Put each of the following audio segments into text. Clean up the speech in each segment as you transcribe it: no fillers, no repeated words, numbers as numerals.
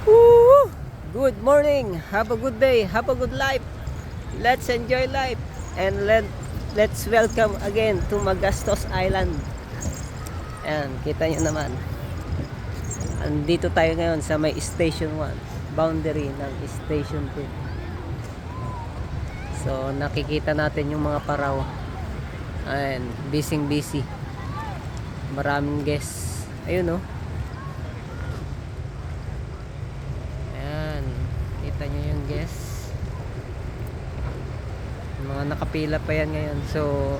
Woo! Good morning. Have a good day. Have a good life. Let's enjoy life. And let's welcome again to Magastos Island. Ayan, kita nyo naman. Andito tayo ngayon sa may Station 1. Boundary ng Station 2. So, nakikita natin yung mga paraw. Ayan, busy. Maraming guests. Ayun oh. Kita nyo yung guests, mga nakapila pa yan ngayon. So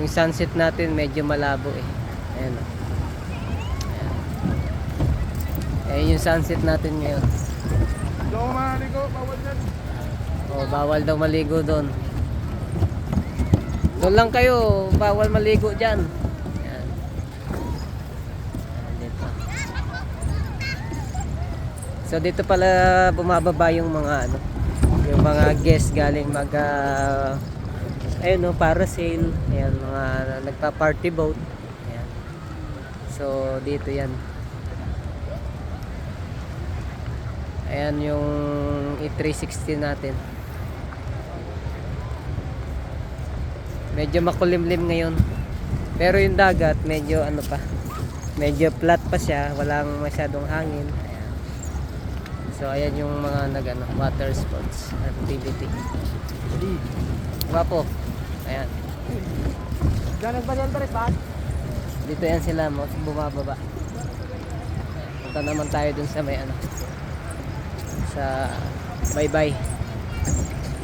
yung sunset natin medyo malabo eh. Ayan o. Ayan yung sunset natin ngayon. Bawal maligo, bawal yan. Oh, bawal daw maligo doon. Doon lang kayo, bawal maligo dyan. Ayan. Ayan, dito. So dito pala bumababa yung mga yung mga guests galing mag ayun no, parasail, ayan, mga nagpa-party boat. Ayan. So dito yan. Ayan yung E360 natin. Medyo makulimlim ngayon. Pero yung dagat medyo medyo flat pa siya, walang masyadong hangin. So ayan yung mga water sports activity. Guwapo. Ayan. Diyan nagbanyan pa rin ba? Dito yan sila bumababa. Punta naman tayo dun sa may sa bye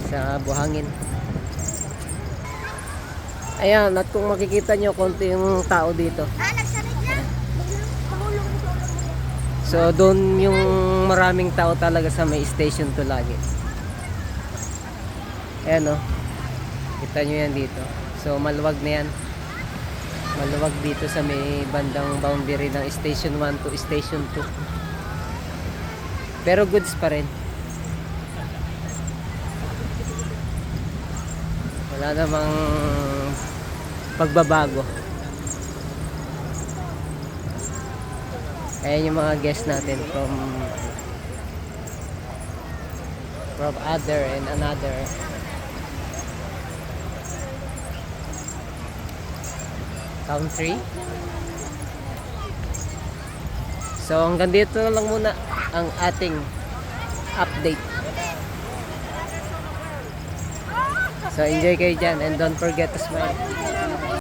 sa buhangin. Ayan, at kung makikita nyo konti yung tao dito. So doon yung maraming tao talaga sa may Station 2 lagi. Ayan o. Kita nyo yan dito. So maluwag na yan. Maluwag dito sa may bandang boundary ng Station 1 to Station 2. Pero goods pa rin. Wala namang pagbabago. Ayan yung mga guests natin from other and another country. So hanggang dito lang muna ang ating update. So enjoy kayo dyan and don't forget to smile.